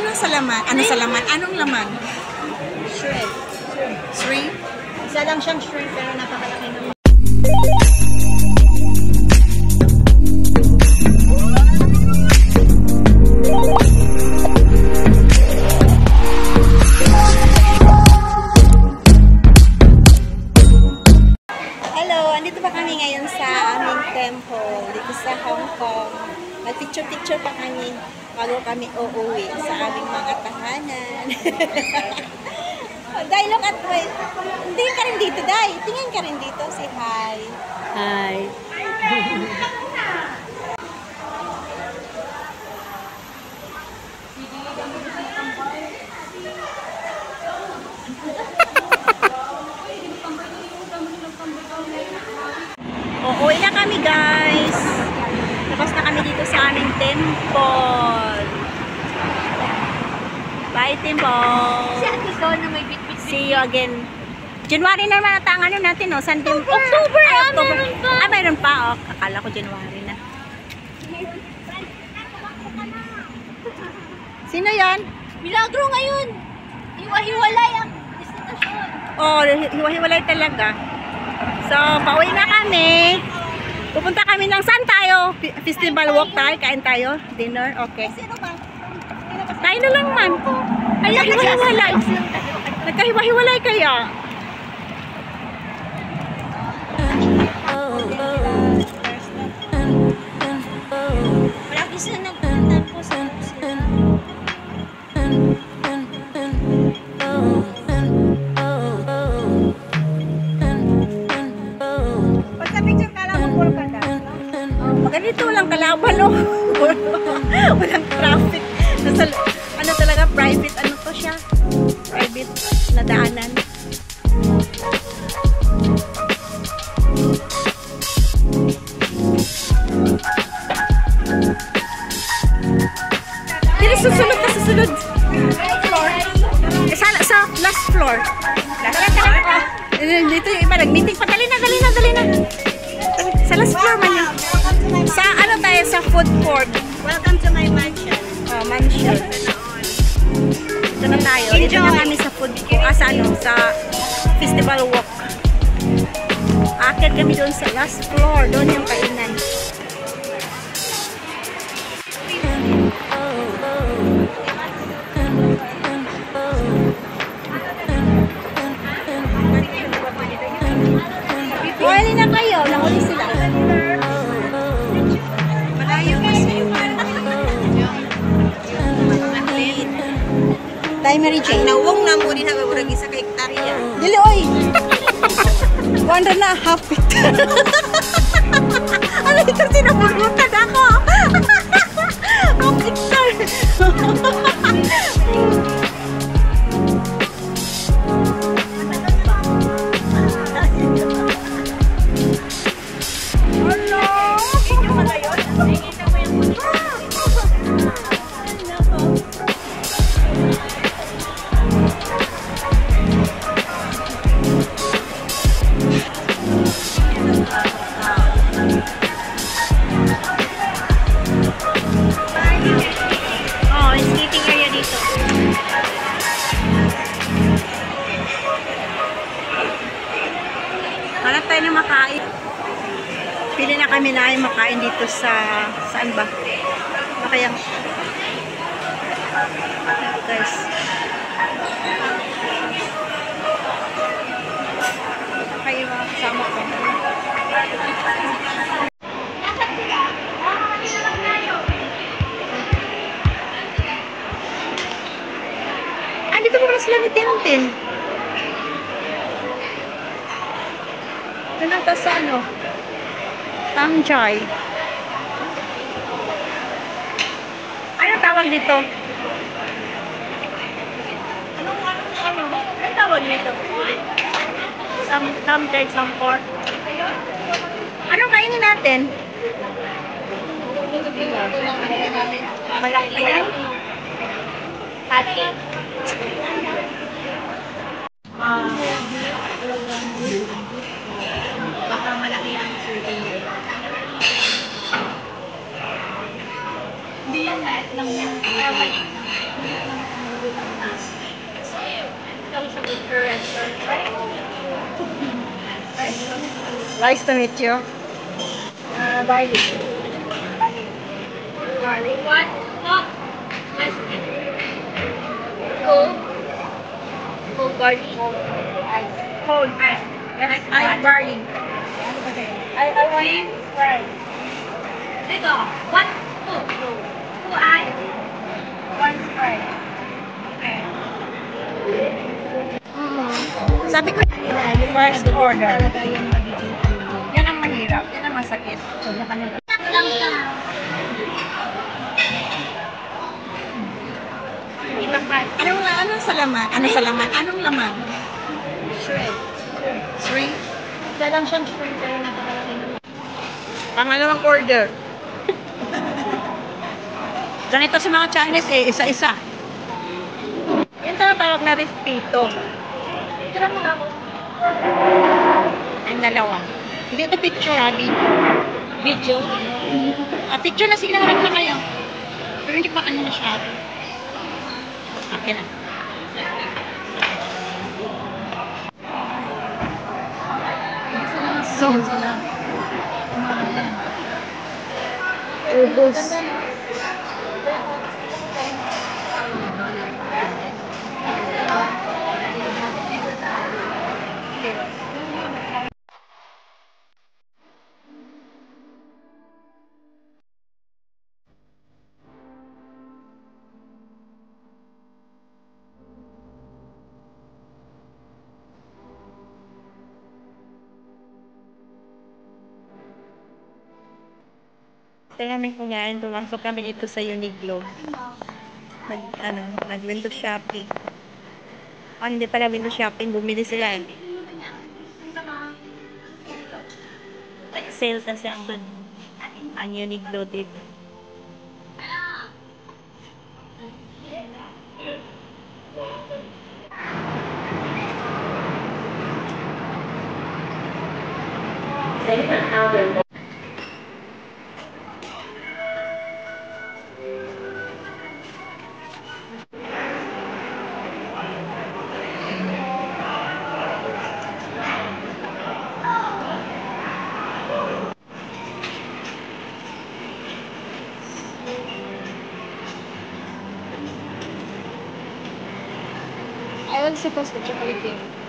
Anong sa laman? Ano sa laman? Anong laman? Shrimp. Shrimp? Isa lang siyang shrimp pero napakalaki naman. Hello, andito pa kami ngayon sa aming temple dito sa Hong Kong. Nag-picture-picture pa kami bago kami uuwi sa aming mga tahanan. Dai, look at my... Hindi ka rin dito, Dai. Tingin ka rin dito. Say hi. Hi. Uuwi na kami, guys. Tapos na kami dito sa aming temple. Bye, temple. See you again. January na naman ata ang ano natin, no? October. Ah, mayroon pa. Oh, akala ko January na. Sino yan? Milagro ngayon. Hiwa-hiwalay ang destinasyon. Oh, hiwa-hiwalay talaga. So, pauwi na kami. Pupunta kami ng saan tayo? Festival walk tayo? Kain tayo? Dinner? Okay. Sino ba? Kain na lang man. Nagkahiwa-hiwalay. Nagkahiwa-hiwalay kaya. Malaki sila nagpunta po sa pagka-picture ka lang po ka na. Ganito lang kalaban, no? Walang traffic. Nasa, ano talaga, private, ano to siya? Private na daanan. Dito, susunod na susunod. Sa last floor. Dito yung iba, nag-meeting pa. Dali na. Sa last floor man yun. Sa ano tayo, sa food court. Welcome to my mansion. Oh, mansion. Dito na tayo. Dito na kami sa food court. Sa ano, sa festival walk. Akit kami doon sa last floor. Doon yung kainan. Huli na kayo. Nahuli sila. Malayo kasi. Tayo, Mary Jane. Nawong na mo din habang isa ka hektarya. Dili, oy! 1.5 hectare. Ano ito? Sinabulutan ako. Half hectare. Hanap tayo na makain. Pili na kami na ay makain dito sa saan ba? Ano kaya? Guys. Kayo mga kasama ko. Ah, dito pa pala sila ni Tintin. Ano ito sa ano? Tangjai. Ano tawag dito? Ano tawag dito? Tangjai, sampor. Anong kainin natin? Malaki yan? Hati. Baka malaki ang serving. Hindi yan lahat ng Nice to meet you. Bye. What? Cool. Cool garlic. Cold. Yes, I barley. I want fries. Ito, what? Who I? One fries. Okay. Sabi ko, first order. Yan ang mahirap. Yan ang masakit. Anong sa laman? Anong sa laman? Anong laman? Shrimp. Shrimp? Dalang siyang shrimp pero nakalagay. Pangalawang order. Ganito sa mga Chinese eh, isa-isa. Yan tawag na rispito. Tira mo ako. Ang dalawa. Hindi ito picture ha, video. Video. Picture na sila na kayo. Pero hindi pa ano masyado. Okay na. So, ubos. Kaya namin kumain, pumasok kami dito sa Uniqlo. Nag-window shopping. Hindi pala window shopping, bumili sila eh. Sales na siya ang Uniqlo dito. I was supposed to chocolate cake.